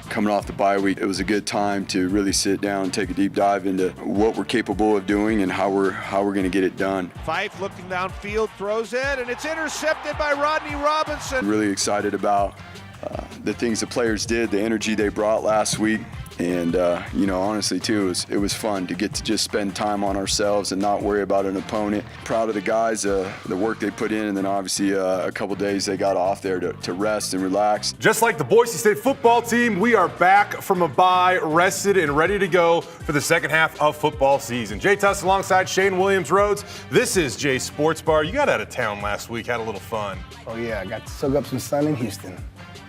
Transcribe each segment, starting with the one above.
Coming off the bye week, it was a good time to really sit down and take a deep dive into what we're capable of doing and how we're going to get it done. Fife looking downfield, throws it, and it's intercepted by Rodney Robinson. Really excited about the things the players did, the energy they brought last week. And, honestly, too, it was fun to get to just spend time on ourselves and not worry about an opponent. Proud of the guys, the work they put in, and then obviously a couple days they got off there to rest and relax. Just like the Boise State football team, we are back from a bye, rested and ready to go for the second half of football season. Jay Tust alongside Shane Williams-Rhodes. This is Jay's Sports Bar. You got out of town last week, had a little fun. Oh, yeah, I got to soak up some sun in Houston.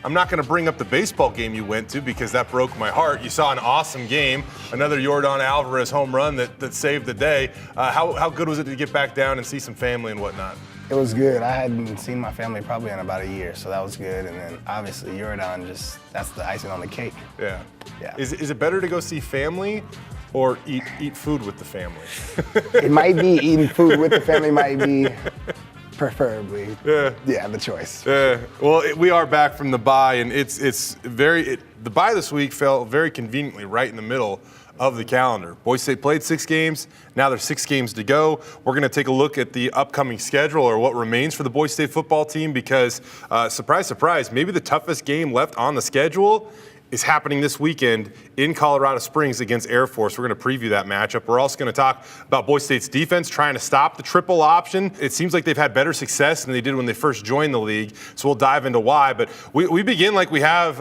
I'm not going to bring up the baseball game you went to because that broke my heart. You saw an awesome game, another Yordan Alvarez home run that saved the day. How good was it to get back down and see some family and whatnot? It was good. I hadn't seen my family probably in about a year, so that was good. And then obviously Yordan, that's the icing on the cake. Yeah. Yeah. Is it better to go see family or eat food with the family? It might be eating food with the family, might be preferably, the choice. Well, we are back from the bye, and the bye this week fell very conveniently right in the middle of the calendar. Boise State played 6 games. Now there's 6 games to go. We're going to take a look at the upcoming schedule, or what remains for the Boise State football team, because surprise, surprise, maybe the toughest game left on the schedule is happening this weekend in Colorado Springs against Air Force. We're going to preview that matchup. We're also going to talk about Boise State's defense trying to stop the triple option. It seems like they've had better success than they did when they first joined the league, so we'll dive into why. But we begin like we have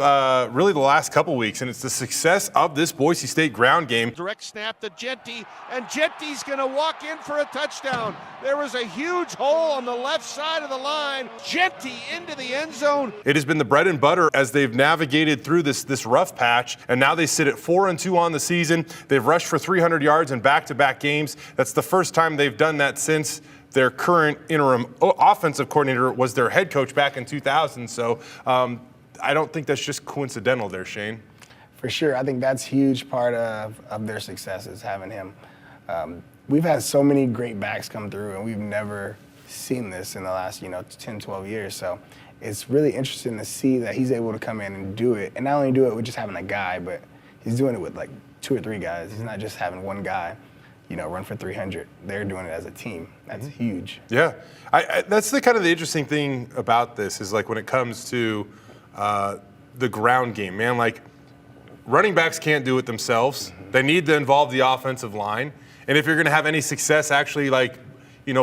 really the last couple weeks, and it's the success of this Boise State ground game. Direct snap to Genty, and Genty's going to walk in for a touchdown. There was a huge hole on the left side of the line. Genty into the end zone. It has been the bread and butter as they've navigated through this rough patch, and now they sit at 4-2 on the season. They've rushed for 300 yards in back-to-back games. That's the first time they've done that since their current interim offensive coordinator was their head coach back in 2000. So I don't think that's just coincidental there, Shane. For sure. I think that's a huge part of their success is having him. We've had so many great backs come through, and we've never seen this in the last 10, 12 years. So it's really interesting to see that he's able to come in and do it, and not only do it with just having a guy, but he's doing it with like 2 or 3 guys. He's not just having one guy, run for 300. They're doing it as a team. That's huge. Yeah, that's the kind of the interesting thing about this is like when it comes to the ground game, man. Like running backs can't do it themselves. They need to involve the offensive line, and if you're going to have any success, actually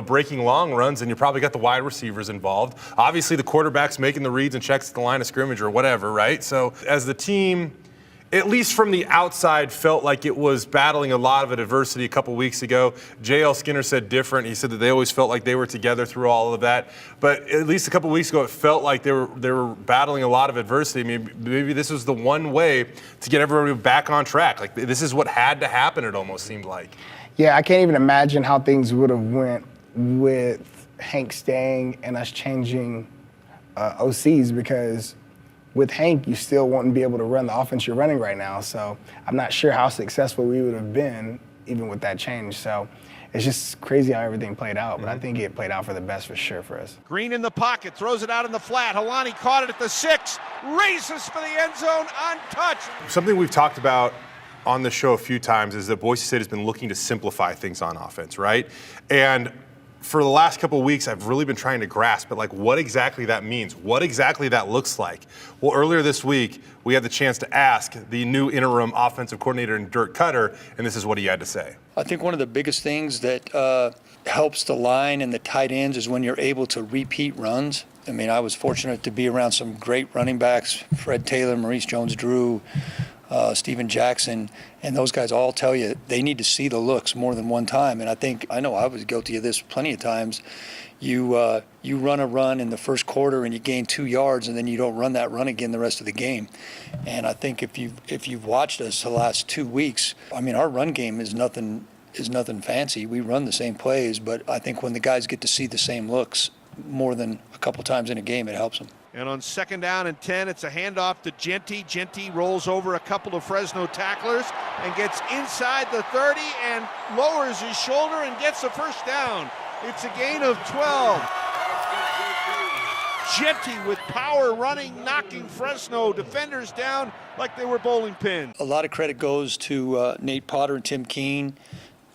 breaking long runs, and you probably got the wide receivers involved. Obviously, the quarterback's making the reads and checks at the line of scrimmage or whatever, right? So as the team, at least from the outside, felt like it was battling a lot of adversity a couple weeks ago. J.L. Skinner said different. He said that they always felt like they were together through all of that. But at least a couple weeks ago, it felt like they were battling a lot of adversity. I mean, maybe this was the one way to get everybody back on track. Like, this is what had to happen, it almost seemed like. Yeah, I can't even imagine how things would have went with Hank staying and us changing OCs, because with Hank, you still wouldn't be able to run the offense you're running right now. So I'm not sure how successful we would have been even with that change. So it's just crazy how everything played out, but I think it played out for the best for sure for us. Green in the pocket, throws it out in the flat. Helani caught it at the 6, races for the end zone, untouched. Something we've talked about on the show a few times is that Boise State has been looking to simplify things on offense, right? And for the last couple of weeks, I've really been trying to grasp it, like what exactly that means, what exactly that looks like. Well, earlier this week, we had the chance to ask the new interim offensive coordinator, Dirk Koetter, and this is what he had to say. I think one of the biggest things that helps the line and the tight ends is when you're able to repeat runs. I mean, I was fortunate to be around some great running backs, Fred Taylor, Maurice Jones-Drew, Steven Jackson, and those guys all tell you they need to see the looks more than one time. And I know I was guilty of this plenty of times. You run a run in the first quarter and you gain 2 yards, and then you don't run that run again the rest of the game. And I think if you've watched us the last 2 weeks, I mean, our run game is nothing fancy. We run the same plays, but I think when the guys get to see the same looks more than a couple times in a game, it helps them. And on 2nd down and 10, it's a handoff to Genty. Genty rolls over a couple of Fresno tacklers and gets inside the 30 and lowers his shoulder and gets a first down. It's a gain of 12. Jetty with power running, knocking Fresno defenders down like they were bowling pins. A lot of credit goes to Nate Potter and Tim Keene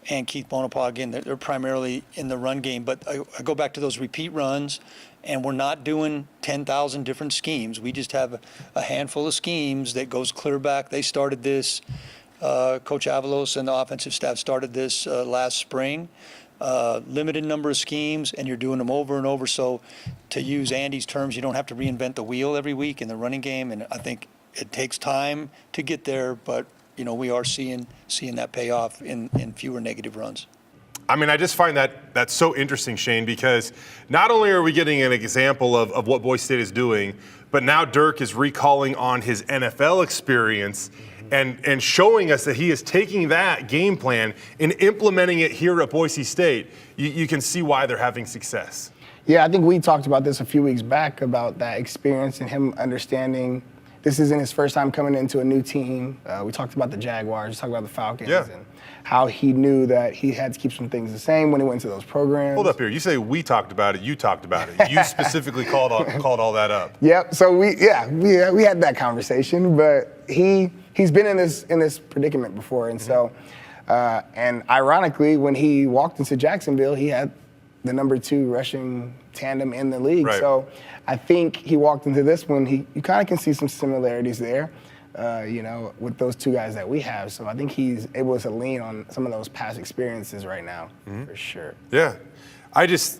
and Keith Bonaparte. Again, they're primarily in the run game, but I go back to those repeat runs, and we're not doing 10,000 different schemes. We just have a handful of schemes that goes clear back. They started this, Coach Avalos and the offensive staff started this last spring. Limited number of schemes, and you're doing them over and over. So to use Andy's terms, you don't have to reinvent the wheel every week in the running game, and I think it takes time to get there, but we are seeing that pay off in fewer negative runs. I mean, I just find that's so interesting, Shane, because not only are we getting an example of what Boise State is doing, but now Dirk is recalling on his NFL experience and showing us that he is taking that game plan and implementing it here at Boise State. You can see why they're having success. Yeah, I think we talked about this a few weeks back about that experience and him understanding this isn't his first time coming into a new team. We talked about the Jaguars, we talked about the Falcons, and how he knew that he had to keep some things the same when he went into those programs. Hold up here. You say we talked about it, you talked about it. You specifically called all that up. Yep. So we had that conversation, but he's been in this predicament before, and so and ironically, when he walked into Jacksonville, he had the number 2 rushing tandem in the league. Right. So I think he walked into this one. You kind of can see some similarities there, with those 2 guys that we have. So I think he's able to lean on some of those past experiences right now, for sure. Yeah. I just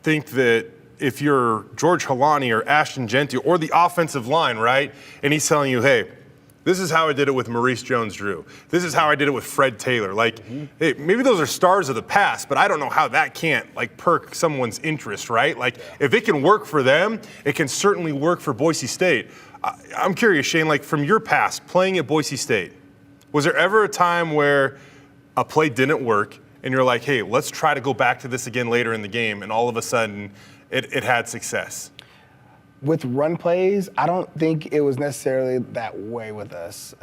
think that if you're George Halani or Ashton Genty or the offensive line, right, and he's telling you, hey, this is how I did it with Maurice Jones-Drew. This is how I did it with Fred Taylor. Like, hey, maybe those are stars of the past, but I don't know how that can't, perk someone's interest, right? Like, if it can work for them, it can certainly work for Boise State. I'm curious, Shane, from your past, playing at Boise State, was there ever a time where a play didn't work and you're like, hey, let's try to go back to this again later in the game, and all of a sudden it had success? With run plays, I don't think it was necessarily that way with us,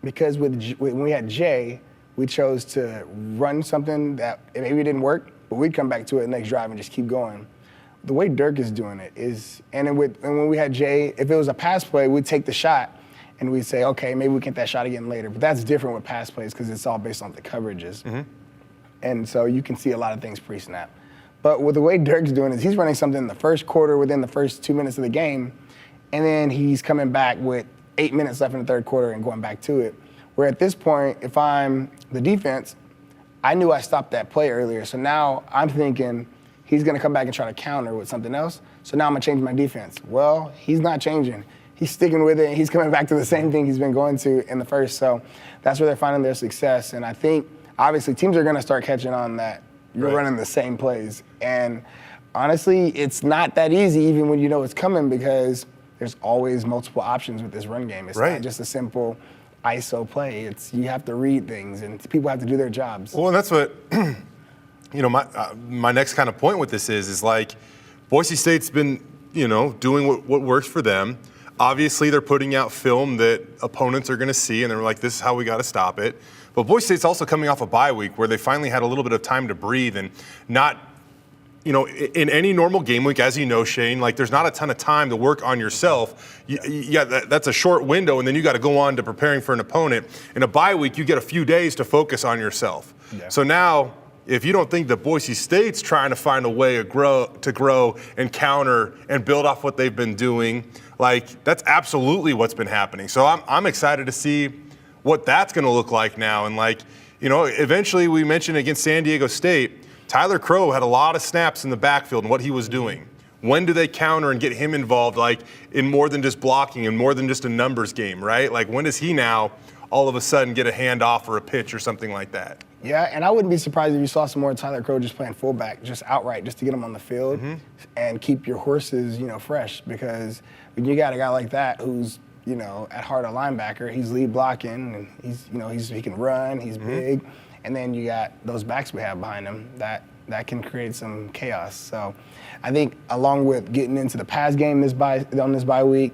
because when we had Jay, we chose to run something that maybe didn't work, but we'd come back to it next drive and just keep going. The way Dirk is doing it is, and when we had Jay, if it was a pass play, we'd take the shot and we'd say, okay, maybe we can get that shot again later. But that's different with pass plays because it's all based on the coverages. And so you can see a lot of things pre-snap. But with the way Dirk's doing it, he's running something in the first quarter within the first 2 minutes of the game, and then he's coming back with 8 minutes left in the third quarter and going back to it. Where at this point, if I'm the defense, I knew I stopped that play earlier. So now I'm thinking he's going to come back and try to counter with something else. So now I'm going to change my defense. Well, he's not changing. He's sticking with it, and he's coming back to the same thing he's been going to in the first. So that's where they're finding their success. And I think, obviously, teams are going to start catching on that. You're running the same plays. And honestly, it's not that easy even when you know it's coming, because there's always multiple options with this run game. It's not just a simple ISO play. You have to read things, and people have to do their jobs. Well, and that's what, my next kind of point with this is Boise State's been, doing what works for them. Obviously, they're putting out film that opponents are going to see, and they're like, this is how we got to stop it. But Boise State's also coming off a bye week where they finally had a little bit of time to breathe, and not, in any normal game week, as you know, Shane, there's not a ton of time to work on yourself. That's a short window, and then you got to go on to preparing for an opponent. In a bye week, you get a few days to focus on yourself. Yeah. So now, if you don't think that Boise State's trying to find a way to grow and counter and build off what they've been doing, that's absolutely what's been happening. So I'm excited to see what that's going to look like now. And eventually we mentioned against San Diego State, Tyler Crow had a lot of snaps in the backfield and what he was doing. When do they counter and get him involved in more than just blocking and more than just a numbers game, right? When does he now all of a sudden get a handoff or a pitch or something like that? Yeah, and I wouldn't be surprised if you saw some more Tyler Crow just playing fullback, just outright, just to get him on the field and keep your horses, fresh. Because when you got a guy like that who's, at heart a linebacker, he's lead blocking, and he can run, he's big, and then you got those backs we have behind him that can create some chaos. So I think along with getting into the pass game on this bye week,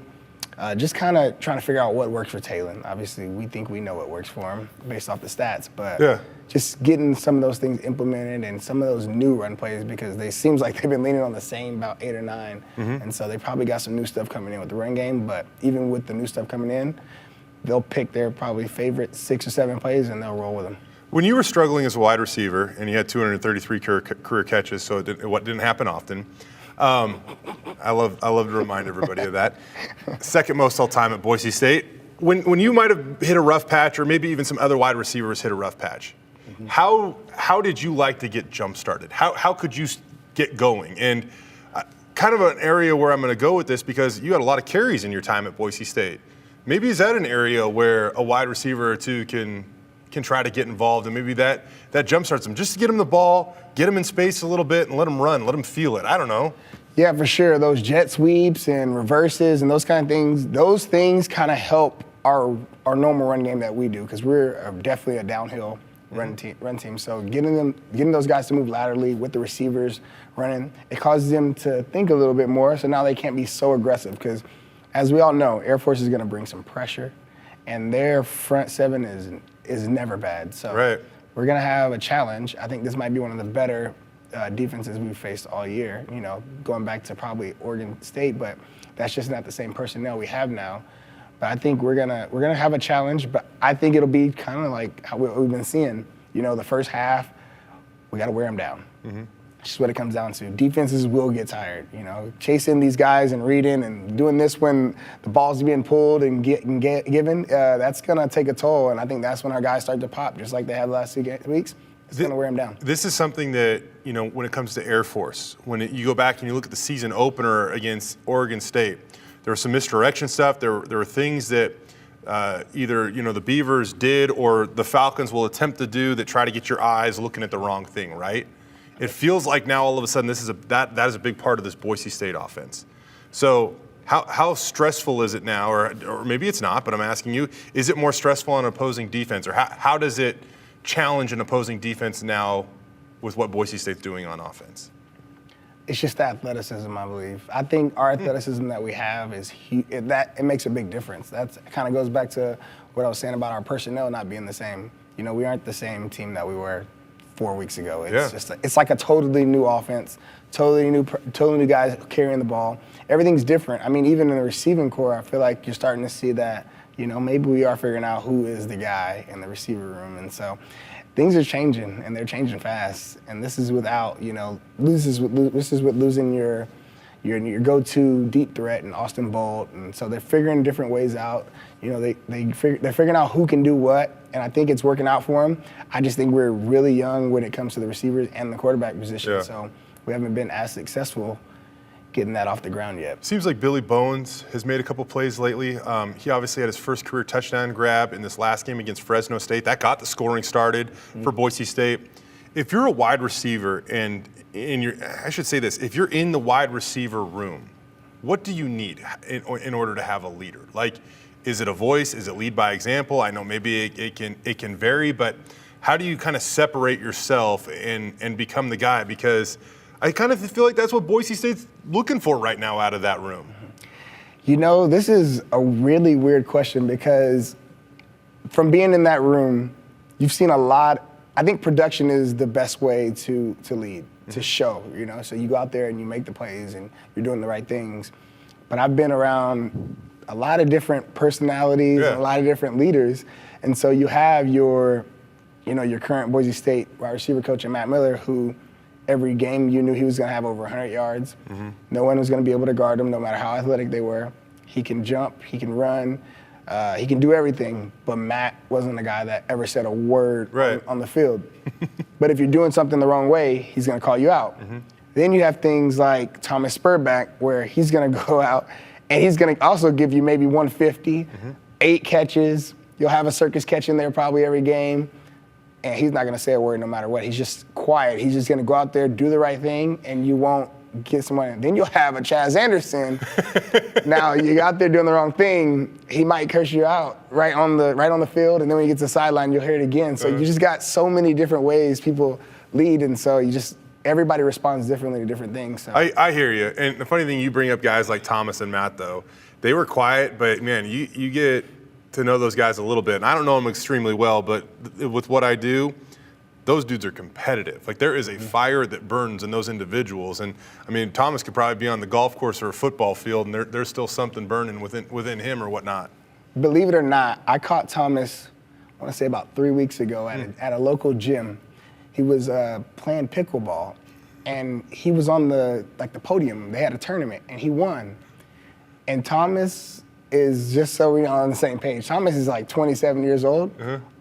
just kind of trying to figure out what works for Talon. Obviously, we think we know what works for him based off the stats, but just getting some of those things implemented and some of those new run plays, because they seems like they've been leaning on the same about 8 or 9, and so they probably got some new stuff coming in with the run game. But even with the new stuff coming in, they'll pick their probably favorite 6 or 7 plays and they'll roll with them. When you were struggling as a wide receiver and you had 233 career catches, so what didn't happen often. I love to remind everybody of that. Second most all time at Boise State. When you might have hit a rough patch, or maybe even some other wide receivers hit a rough patch, how did you like to get jump started? How could you get going? And kind of an area where I'm going to go with this, because you had a lot of carries in your time at Boise State. Maybe is that an area where a wide receiver or two can try to get involved, and maybe that jump starts them, just to get them the ball, get them in space a little bit, and let them run, let them feel it. I don't know. Yeah, for sure. Those jet sweeps and reverses and those kind of things kind of help our normal run game that we do, because we're definitely a downhill run team. So getting those guys to move laterally with the receivers running, it causes them to think a little bit more. So now they can't be so aggressive, because as we all know, Air Force is going to bring some pressure, and their front seven is never bad. So we're going to have a challenge. I think this might be one of the better defenses we've faced all year, going back to probably Oregon State, but that's just not the same personnel we have now. But I think we're gonna have a challenge, but I think it'll be kind of like how we've been seeing. The first half, we got to wear them down. That's just what it comes down to. Defenses will get tired, chasing these guys and reading and doing this when the ball's being pulled and given. That's gonna take a toll, and I think that's when our guys start to pop, just like they had the last 2 weeks. It's going to wear them down. This is something that, when it comes to Air Force, when you go back and you look at the season opener against Oregon State, there was some misdirection stuff. There were things that either, the Beavers did or the Falcons will attempt to do that try to get your eyes looking at the wrong thing, right? It feels like now all of a sudden that is a big part of this Boise State offense. So how stressful is it now, or maybe it's not, but I'm asking you, is it more stressful on opposing defense, or how does it challenge an opposing defense now with what Boise State's doing on offense? It's just the athleticism, I believe. I think our athleticism that we have is huge. It makes a big difference. That kind of goes back to what I was saying about our personnel not being the same. We aren't the same team that we were 4 weeks ago. It's like a totally new offense, totally new guys carrying the ball. Everything's different. I mean, even in the receiving core, I feel like you're starting to see that. Maybe we are figuring out who is the guy in the receiver room. And so things are changing, and they're changing fast. And this is without, this is with losing your go-to deep threat in Austin Bolt. And so they're figuring different ways out. They're figuring out who can do what, and I think it's working out for them. I just think we're really young when it comes to the receivers and the quarterback position. So we haven't been as successful getting that off the ground yet. Seems like Billy Bones has made a couple plays lately. He obviously had his first career touchdown grab in this last game against Fresno State. That got the scoring started for Boise State. If you're a wide receiver and I should say this, if you're in the wide receiver room, what do you need in order to have a leader? Like, is it a voice? Is it lead by example? I know maybe it can vary, but how do you kind of separate yourself and become the guy? Because I kind of feel like that's what Boise State's looking for right now out of that room. This is a really weird question, because from being in that room, you've seen a lot. I think production is the best way to lead, to show, So you go out there and you make the plays and you're doing the right things. But I've been around a lot of different personalities, and a lot of different leaders. And so you have your current Boise State wide receiver coach, Matt Miller, who every game you knew he was going to have over 100 yards. No one was going to be able to guard him, no matter how athletic they were. He can jump, he can run, he can do everything. But Matt wasn't the guy that ever said a word on the field. But if you're doing something the wrong way, he's going to call you out. Then you have things like Thomas Spurback, where he's going to go out and he's going to also give you maybe 150, 8 catches. You'll have a circus catch in there probably every game. And he's not going to say a word no matter what. He's just quiet. He's just going to go out there, do the right thing, and you won't get someone. Then you'll have a Chaz Anderson. Now, you're out there doing the wrong thing. He might curse you out right on the field, and then when you get to the sideline, you'll hear it again. So you just got so many different ways people lead, and so everybody responds differently to different things. So. I hear you. And the funny thing, you bring up guys like Thomas and Matt, though. they were quiet, but man, you get to know those guys a little bit. And I don't know them extremely well, but with what I do, those dudes are competitive. Like, there is a fire that burns in those individuals. And I mean, Thomas could probably be on the golf course or a football field, and there's still something burning within him or whatnot. Believe it or not, I caught Thomas, I want to say about 3 weeks ago at a local gym. He was playing pickleball, and he was on the podium. They had a tournament, and he won. And Thomas is, just so we're on the same page, Thomas is like 27 years old.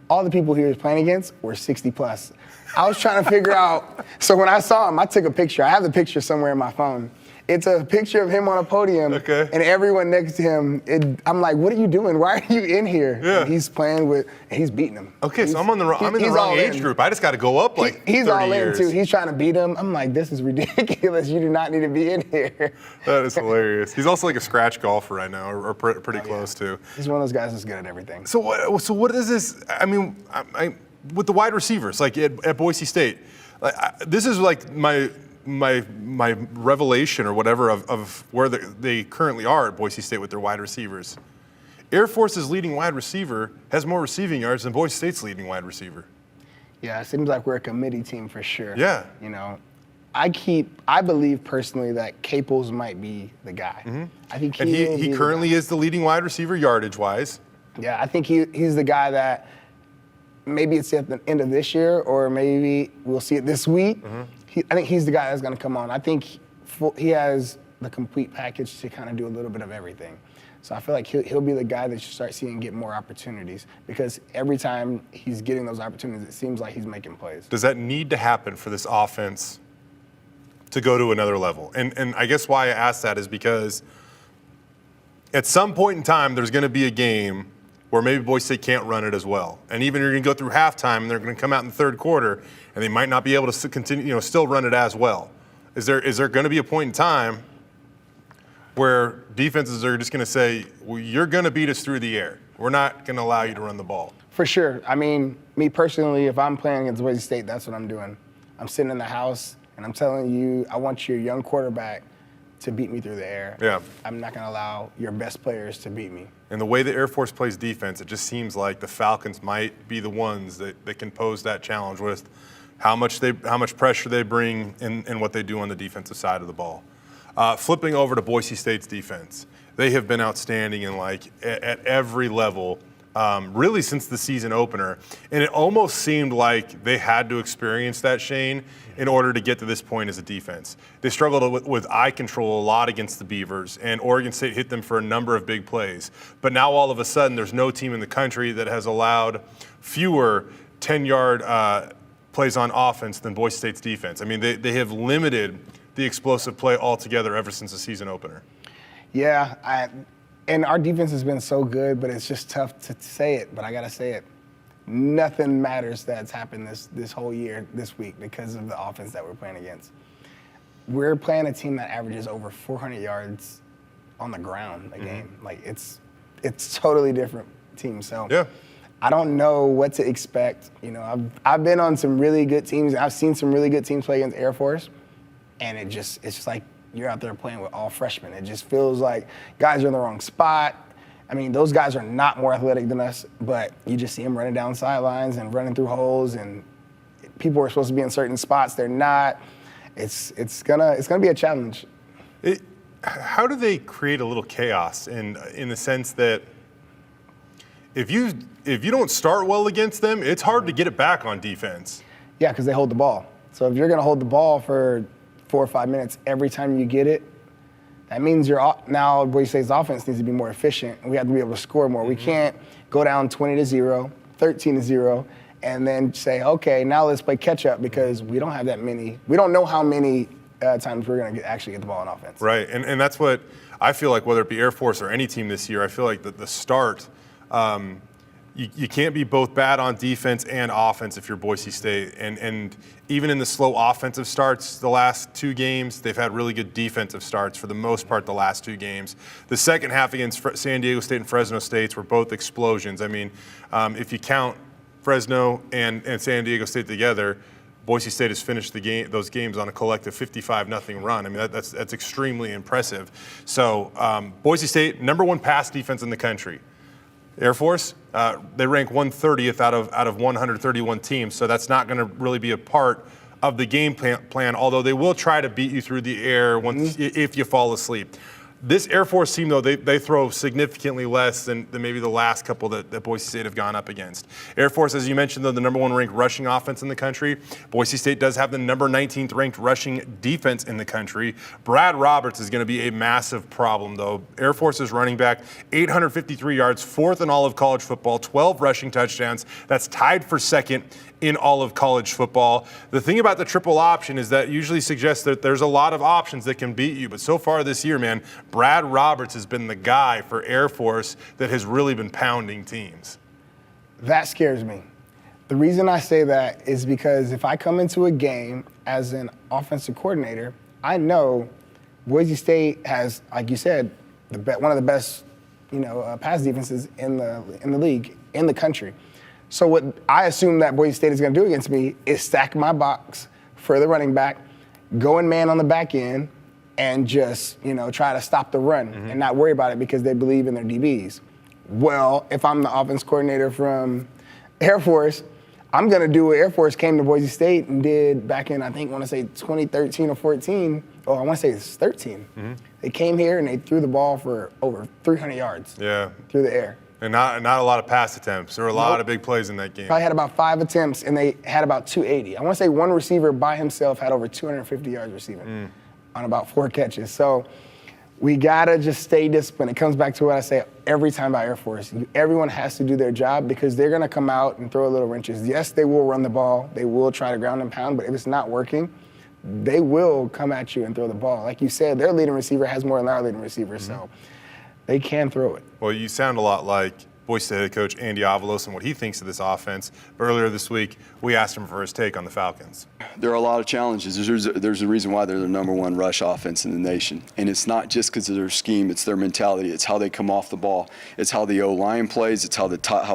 All the people he was playing against were 60 plus. I was trying to figure out, so when I saw him, I took a picture. I have the picture somewhere in my phone. It's a picture of him on a podium, and everyone next to him. I'm like, what are you doing? Why are you in here? Yeah. And he's playing and he's beating him. Okay, so I'm in the wrong age group. I just got to go up like 30 years. He's all in, too. He's trying to beat him. I'm like, this is ridiculous. You do not need to be in here. That is hilarious. He's also like a scratch golfer right now, or pretty close to. He's one of those guys that's good at everything. So what is this? I mean, with the wide receivers, like at Boise State, this is like my revelation or whatever of where they currently are at Boise State with their wide receivers. Air Force's leading wide receiver has more receiving yards than Boise State's leading wide receiver. Yeah, it seems like we're a committee team for sure. Yeah. You know, I believe personally that Caples might be the guy. I think he currently is the leading wide receiver yardage-wise. Yeah, I think he's the guy that maybe it's at the end of this year or maybe we'll see it this week. I think he's the guy that's going to come on. I think he has the complete package to kind of do a little bit of everything. So I feel like he'll be the guy that you start seeing get more opportunities because every time he's getting those opportunities, it seems like he's making plays. Does that need to happen for this offense to go to another level? And I guess why I ask that is because at some point in time, there's going to be a game where maybe Boise State can't run it as well. And even you're going to go through halftime and they're going to come out in the third quarter and they might not be able to continue, still run it as well. Is there going to be a point in time where defenses are just going to say, well, you're going to beat us through the air. We're not going to allow you to run the ball? For sure. I mean, me personally, if I'm playing against Boise State, that's what I'm doing. I'm sitting in the house and I'm telling you, I want your young quarterback to beat me through the air. Yeah. I'm not going to allow your best players to beat me. And the way the Air Force plays defense, it just seems like the Falcons might be the ones that can pose that challenge with how much pressure they bring and what they do on the defensive side of the ball. Flipping over to Boise State's defense, they have been outstanding at every level, really since the season opener. And it almost seemed like they had to experience that, Shane, in order to get to this point as a defense. They struggled with eye control a lot against the Beavers, and Oregon State hit them for a number of big plays. But now all of a sudden, there's no team in the country that has allowed fewer 10-yard plays on offense than Boise State's defense. I mean, they have limited the explosive play altogether ever since the season opener. Yeah, and our defense has been so good, but it's just tough to say it, but I got to say it. Nothing matters that's happened this whole year, this week, because of the offense that we're playing against. We're playing a team that averages over 400 yards on the ground a game. Like, it's totally different team. So yeah. I don't know what to expect. I've been on some really good teams. I've seen some really good teams play against Air Force, and it's just like you're out there playing with all freshmen. It just feels like guys are in the wrong spot. I mean, those guys are not more athletic than us, but you just see them running down sidelines and running through holes, and people are supposed to be in certain spots. They're not. It's gonna be a challenge. How do they create a little chaos in the sense that if you don't start well against them, it's hard to get it back on defense? Yeah, because they hold the ball. So if you're gonna hold the ball for 4 or 5 minutes every time you get it, that means now Boise State's offense needs to be more efficient, and we have to be able to score more. We can't go down 20-0, 13-0, and then say, okay, now let's play catch up because we don't have that many. We don't know how many times we're going to actually get the ball on offense. Right, and that's what I feel like, whether it be Air Force or any team this year, I feel like the start, you can't be both bad on defense and offense if you're Boise State. And even in the slow offensive starts the last 2 games, they've had really good defensive starts for the most part the last 2 games. The second half against San Diego State and Fresno State were both explosions. I mean, if you count Fresno and San Diego State together, Boise State has finished those games on a collective 55-0 run. I mean, that's extremely impressive. So Boise State, #1 pass defense in the country. Air Force, they rank 130th out of 131 teams, so that's not going to really be a part of the game plan, although they will try to beat you through the air if you fall asleep. This Air Force team, though, they throw significantly less than maybe the last couple that Boise State have gone up against. Air Force, as you mentioned, though, the #1 ranked rushing offense in the country. Boise State does have the #19th ranked rushing defense in the country. Brad Roberts is going to be a massive problem, though. Air Force's running back, 853 yards, 4th in all of college football, 12 rushing touchdowns. That's tied for 2nd in all of college football. The thing about the triple option is that usually suggests that there's a lot of options that can beat you. But so far this year, man, Brad Roberts has been the guy for Air Force that has really been pounding teams. That scares me. The reason I say that is because if I come into a game as an offensive coordinator, I know Boise State has, like you said, one of the best, pass defenses in the league, in the country. So what I assume that Boise State is going to do against me is stack my box for the running back, go in man on the back end, and just, try to stop the run and not worry about it because they believe in their DBs. Well, if I'm the offense coordinator from Air Force, I'm going to do what Air Force came to Boise State and did back in, I want to say 2013 or 14. Oh, I want to say it's 13. They came here and they threw the ball for over 300 yards through the air. And not a lot of pass attempts. There were a lot of big plays in that game. Probably had about 5 attempts, and they had about 280. I want to say one receiver by himself had over 250 yards receiving on about 4 catches. So we got to just stay disciplined. It comes back to what I say every time about Air Force. Everyone has to do their job because they're going to come out and throw a little wrenches. Yes, they will run the ball. They will try to ground and pound, but if it's not working, they will come at you and throw the ball. Like you said, their leading receiver has more than our leading receiver, so they can throw it. Well, you sound a lot like Boise State head coach Andy Avalos and what he thinks of this offense. But earlier this week, we asked him for his take on the Falcons. There are a lot of challenges. There's a reason why they're the #1 rush offense in the nation. And it's not just because of their scheme, it's their mentality. It's how they come off the ball. It's how the O-line plays. It's how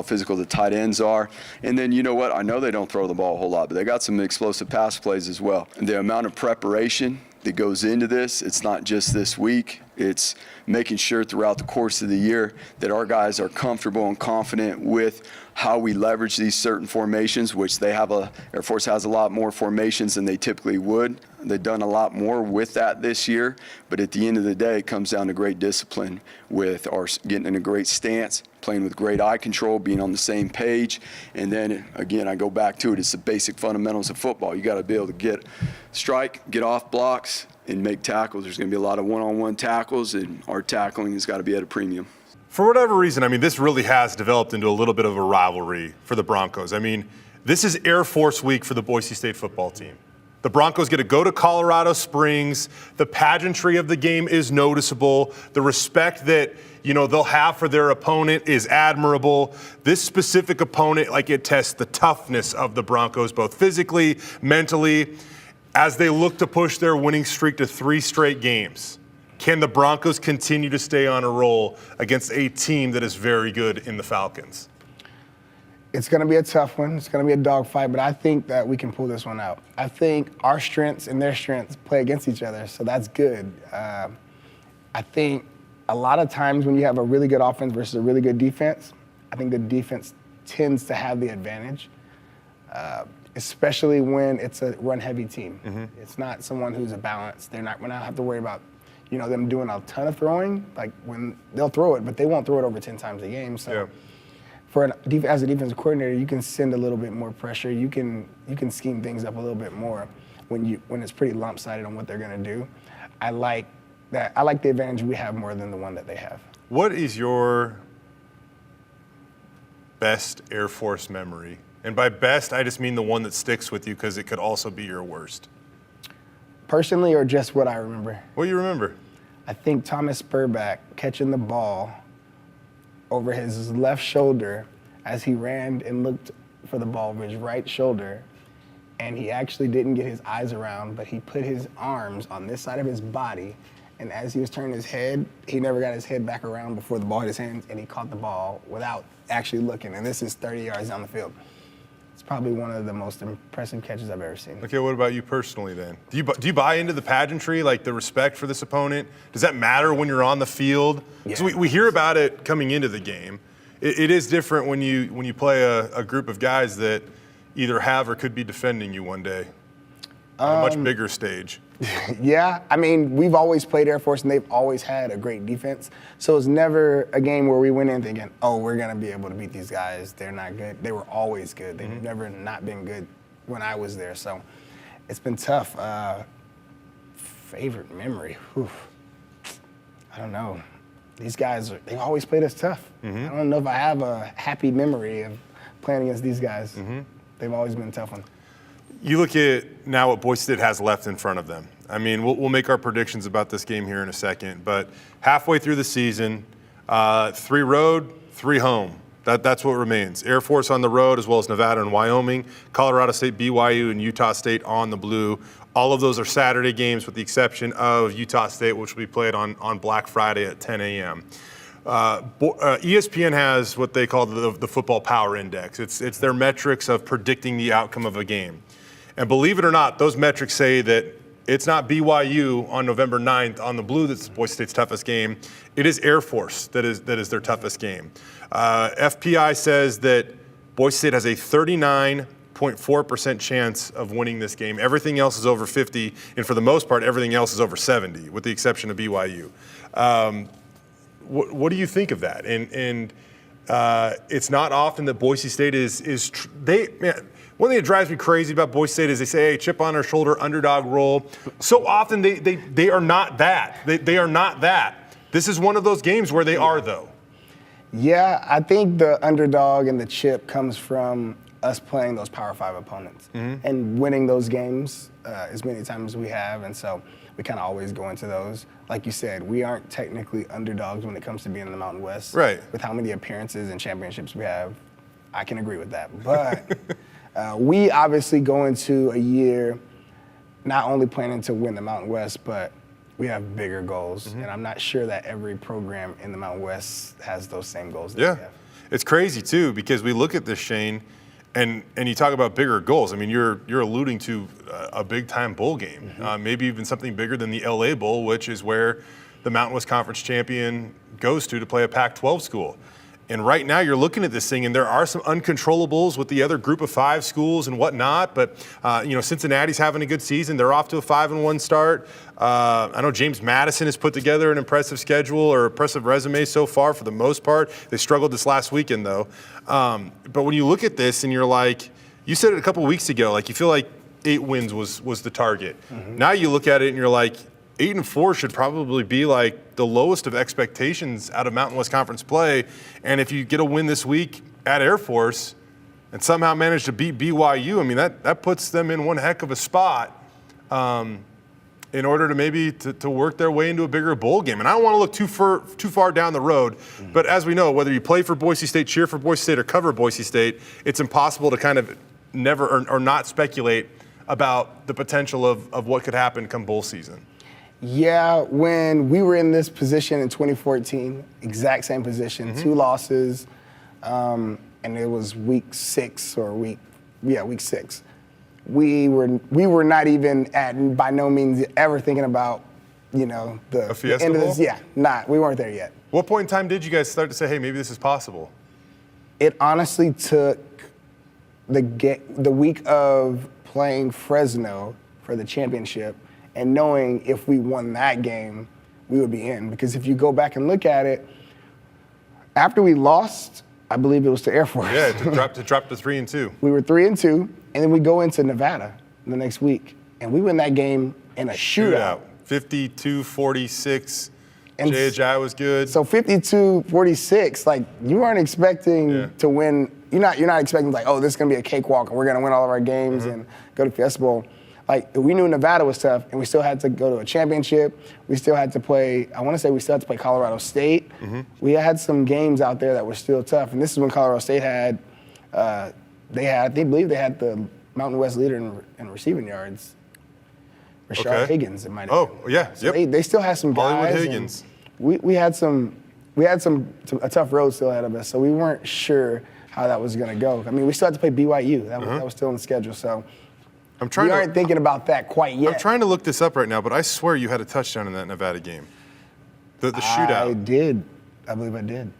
physical the tight ends are. And then, you know what? I know they don't throw the ball a whole lot, but they got some explosive pass plays as well. And the amount of preparation that goes into this, it's not just this week. It's making sure throughout the course of the year that our guys are comfortable and confident with how we leverage these certain formations, which Air Force has a lot more formations than they typically would. They've done a lot more with that this year, but at the end of the day, it comes down to great discipline with our getting in a great stance, playing with great eye control, being on the same page, and then, again, I go back to it, it's the basic fundamentals of football. You got to be able to strike, get off blocks, and make tackles. There's going to be a lot of one-on-one tackles, and our tackling has got to be at a premium. For whatever reason, I mean, this really has developed into a little bit of a rivalry for the Broncos. I mean, this is Air Force week for the Boise State football team. The Broncos get to go to Colorado Springs. The pageantry of the game is noticeable. The respect that, they'll have for their opponent is admirable. This specific opponent, it tests the toughness of the Broncos, both physically, mentally, as they look to push their winning streak to 3 straight games. Can the Broncos continue to stay on a roll against a team that is very good in the Falcons? It's going to be a tough one. It's going to be a dogfight, but I think that we can pull this one out. I think our strengths and their strengths play against each other, so that's good. I think a lot of times when you have a really good offense versus a really good defense, I think the defense tends to have the advantage, especially when it's a run-heavy team. It's not someone who's a balance. We're not have to worry about them doing a ton of throwing. Like when they'll throw it, but they won't throw it over 10 times a game. So as a defensive coordinator, you can send a little bit more pressure. You can scheme things up a little bit more when it's pretty lopsided on what they're going to do. I like that. I like the advantage we have more than the one that they have. What is your best Air Force memory? And by best, I just mean the one that sticks with you because it could also be your worst. Personally, or just what I remember? What do you remember? I think Thomas Spurback catching the ball over his left shoulder as he ran and looked for the ball over his right shoulder, and he actually didn't get his eyes around, but he put his arms on this side of his body, and as he was turning his head, he never got his head back around before the ball hit his hands, and he caught the ball without actually looking, and this is 30 yards down the field. It's probably one of the most impressive catches I've ever seen. Okay, what about you personally then? Do you buy into the pageantry, like the respect for this opponent? Does that matter when you're on the field? Yeah. So we hear about it coming into the game. It is different when you play a group of guys that either have or could be defending you one day on a much bigger stage. Yeah, I mean, we've always played Air Force, and they've always had a great defense. So it's never a game where we went in thinking, oh, we're going to be able to beat these guys. They're not good. They were always good. They've never not been good when I was there. So it's been tough. Favorite memory? Whew. I don't know. These guys, they've always played us tough. I don't know if I have a happy memory of playing against these guys. They've always been a tough one. You look at now what Boise State has left in front of them. I mean, we'll make our predictions about this game here in a second, but halfway through the season, 3 road, 3 home. That's what remains. Air Force on the road, as well as Nevada and Wyoming, Colorado State, BYU, and Utah State on the blue. All of those are Saturday games with the exception of Utah State, which will be played on Black Friday at 10 a.m. ESPN has what they call the Football Power Index. It's their metrics of predicting the outcome of a game. And believe it or not, those metrics say that it's not BYU on November 9th on the blue that's Boise State's toughest game. It is Air Force that is their toughest game. FPI says that Boise State has a 39.4% chance of winning this game. Everything else is over 50, and for the most part, everything else is over 70, with the exception of BYU. What do you think of that? And it's not often that Boise State one thing that drives me crazy about Boise State is they say, hey, chip on our shoulder, underdog role. So often they are not that. They are not that. This is one of those games where they are, though. Yeah, I think the underdog and the chip comes from us playing those Power 5 opponents and winning those games as many times as we have. And so we kind of always go into those. Like you said, we aren't technically underdogs when it comes to being in the Mountain West. Right. With how many appearances and championships we have, I can agree with that. But we obviously go into a year not only planning to win the Mountain West, but we have bigger goals. And I'm not sure that every program in the Mountain West has those same goals that we have. It's crazy, too, because we look at this, Shane, and you talk about bigger goals. I mean, you're alluding to a big-time bowl game, maybe even something bigger than the LA Bowl, which is where the Mountain West Conference champion goes to play a Pac-12 school. And right now you're looking at this thing, and there are some uncontrollables with the other group of 5 schools and whatnot. But, Cincinnati's having a good season. They're off to a 5-1 start. I know James Madison has put together an impressive schedule or impressive resume so far for the most part. They struggled this last weekend, though. But when you look at this and you're like, you said it a couple weeks ago, like you feel like 8 wins was the target. Now you look at it and you're like, 8-4 should probably be like the lowest of expectations out of Mountain West Conference play. And if you get a win this week at Air Force and somehow manage to beat BYU, I mean, that puts them in one heck of a spot in order to maybe to work their way into a bigger bowl game. And I don't want to look too far down the road, but as we know, whether you play for Boise State, cheer for Boise State, or cover Boise State, it's impossible to kind of never or not speculate about the potential of what could happen come bowl season. Yeah, when we were in this position in 2014, exact same position, 2 losses, and it was week 6. Week 6. We were not even by no means ever thinking about, the end of this. Yeah, we weren't there yet. What point in time did you guys start to say, hey, maybe this is possible? It honestly took the week of playing Fresno for the championship and knowing if we won that game, we would be in. Because if you go back and look at it, after we lost, I believe it was to Air Force. Yeah, to drop to 3-2. We were 3-2, and then we go into Nevada the next week, and we win that game in a shootout. 52-46. JHI was good. So 52-46, like you weren't expecting to win. You're not expecting like, oh, this is gonna be a cakewalk and we're gonna win all of our games and go to Fiesta Bowl. Like we knew Nevada was tough, and we still had to go to a championship. We still had to play. I want to say we still had to play Colorado State. We had some games out there that were still tough, and this is when Colorado State had. I believe they had the Mountain West leader in receiving yards. Rashard Higgins, it might have been. Oh, yeah. So they still had some guys. Hollywood Higgins. We had a tough road still ahead of us, so we weren't sure how that was going to go. I mean, we still had to play BYU. That was still on the schedule. So we aren't thinking about that quite yet. I'm trying to look this up right now, but I swear you had a touchdown in that Nevada game. The shootout. I did. I believe I did.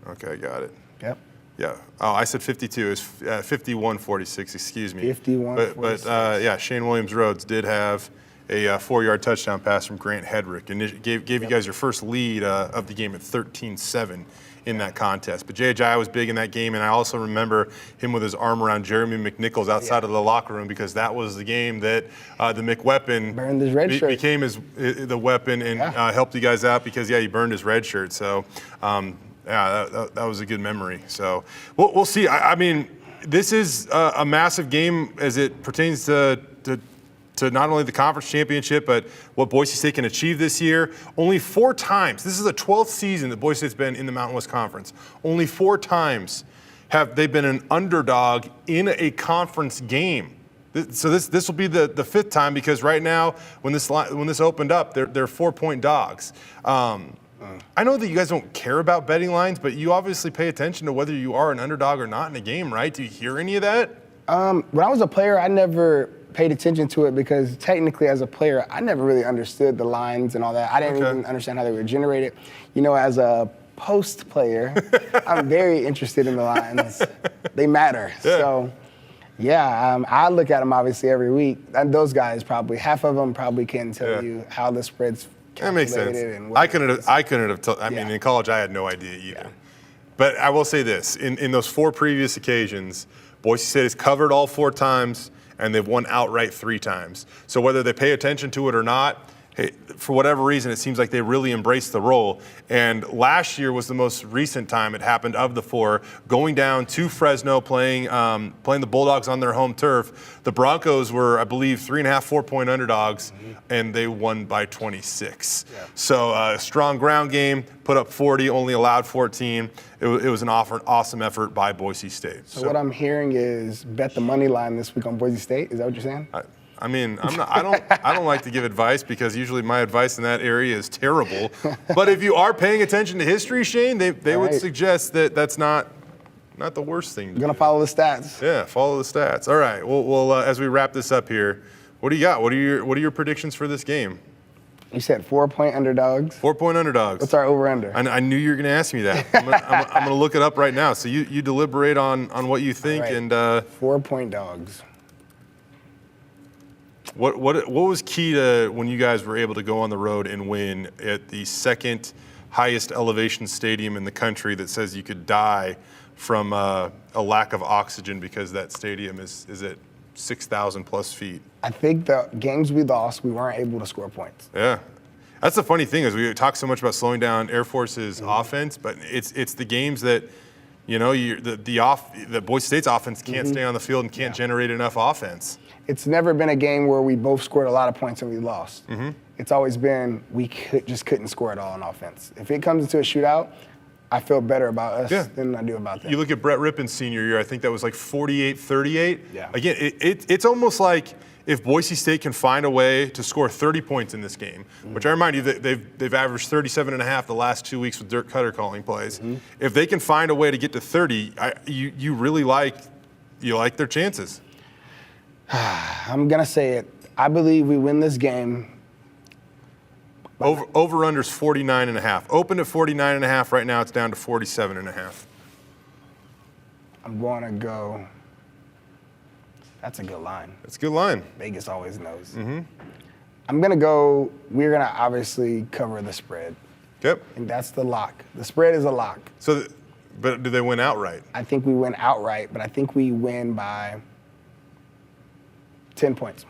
Okay, I got it. Yep. Yeah. Oh, I said 52. It's 51-46. Excuse me. 51-46. But yeah, Shane Williams-Rhodes did have a 4-yard touchdown pass from Grant Hedrick, and it gave you guys your first lead of the game at 13-7 in that contest. But J.J. was big in that game, and I also remember him with his arm around Jeremy McNichols outside of the locker room, because that was the game that the McWeapon burned his red shirt. Became the weapon and helped you guys out because he burned his red shirt. So. Yeah, that was a good memory. So we'll see. I mean, this is a massive game as it pertains to not only the conference championship, but what Boise State can achieve this year. Only 4 times. This is the 12th season that Boise State's been in the Mountain West Conference. Only 4 times have they been an underdog in a conference game. So this will be the 5th time, because right now when this opened up, they're 4-point dogs. I know that you guys don't care about betting lines, but you obviously pay attention to whether you are an underdog or not in a game, right? Do you hear any of that? When I was a player, I never paid attention to it, because technically as a player, I never really understood the lines and all that. I didn't even understand how they were generated. You know, as a post player, I'm very interested in the lines. They matter. Yeah. So, I look at them obviously every week. And those guys probably, half of them probably can tell you how the spread's that makes sense. I couldn't have told. I mean, in college, I had no idea either. Yeah. But I will say this: in those 4 previous occasions, Boise State has covered all 4 times, and they've won outright 3 times. So whether they pay attention to it or not, hey, for whatever reason, it seems like they really embraced the role. And last year was the most recent time it happened of the 4, going down to Fresno, playing the Bulldogs on their home turf. The Broncos were, I believe, 3.5, 4-point underdogs, and they won by 26. Yeah. So a strong ground game, put up 40, only allowed 14. It was an awesome effort by Boise State. So what I'm hearing is bet the money line this week on Boise State. Is that what you're saying? I mean, I don't like to give advice, because usually my advice in that area is terrible. But if you are paying attention to history, Shane, they would suggest that that's not the worst thing to do. You're gonna follow the stats. Yeah, follow the stats. All right. Well, as we wrap this up here, what do you got? What are your predictions for this game? You said 4-point underdogs. 4-point underdogs. What's our over/under? I knew you were going to ask me that. I'm gonna look it up right now. So you deliberate on what you think. Right. And 4-point dogs. What was key to when you guys were able to go on the road and win at the 2nd highest elevation stadium in the country that says you could die from a lack of oxygen because that stadium is at 6,000 plus feet? I think the games we lost, we weren't able to score points. Yeah. That's the funny thing is we talk so much about slowing down Air Force's offense, but it's the games that, you know, the Boise State's offense can't stay on the field and can't generate enough offense. It's never been a game where we both scored a lot of points and we lost. It's always been we just couldn't score at all on offense. If it comes into a shootout, I feel better about us than I do about them. You look at Brett Rippon's senior year, I think that was like 48-38. Yeah. Again, it's almost like if Boise State can find a way to score 30 points in this game, which I remind you that they've averaged 37.5 the last 2 weeks with Dirk Koetter calling plays. If they can find a way to get to 30, you really like their chances. I'm going to say it. I believe we win this game. Over-under's 49.5. Opened at 49.5. Right now it's down to 47.5. I'm going to go. That's a good line. That's a good line. Vegas always knows. I'm going to go, we're going to obviously cover the spread. Yep. And that's the lock. The spread is a lock. So, but do they win outright? I think we win outright, but I think we win by 10 points.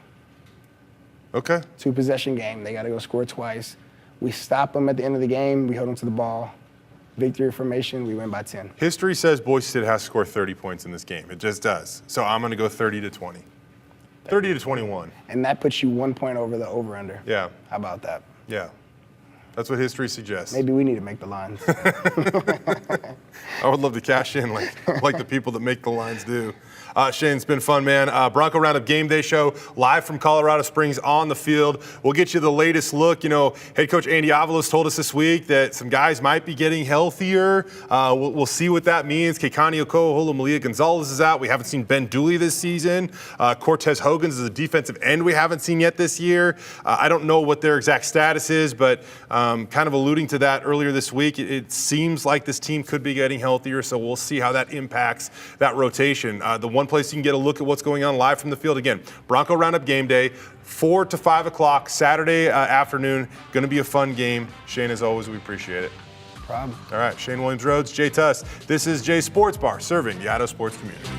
Okay. 2-possession game. They got to go score twice. We stop them at the end of the game. We hold them to the ball. Victory formation, we win by 10. History says Boise State has to score 30 points in this game. It just does. So I'm going to go 30-20. 30-21. And that puts you 1 point over the over-under. Yeah. How about that? Yeah. That's what history suggests. Maybe we need to make the lines. I would love to cash in like the people that make the lines do. Shane, it's been fun, man. Bronco Roundup Game Day Show live from Colorado Springs on the field. We'll get you the latest look. You know, head coach Andy Avalos told us this week that some guys might be getting healthier. We'll see what that means. Keikani Okohola, Malia Gonzalez is out. We haven't seen Ben Dooley this season. Cortez Hogan's is a defensive end we haven't seen yet this year. I don't know what their exact status is, but kind of alluding to that earlier this week, it seems like this team could be getting healthier, so we'll see how that impacts that rotation. The one place you can get a look at what's going on live from the field, again, Bronco Roundup Game Day, 4 to 5 o'clock Saturday afternoon. Going to be a fun game. Shane, as always, we appreciate it. No problem. All right, Shane Williams-Rhodes, Jay Tust. This is Jay's Sports Bar, serving the Idaho sports community.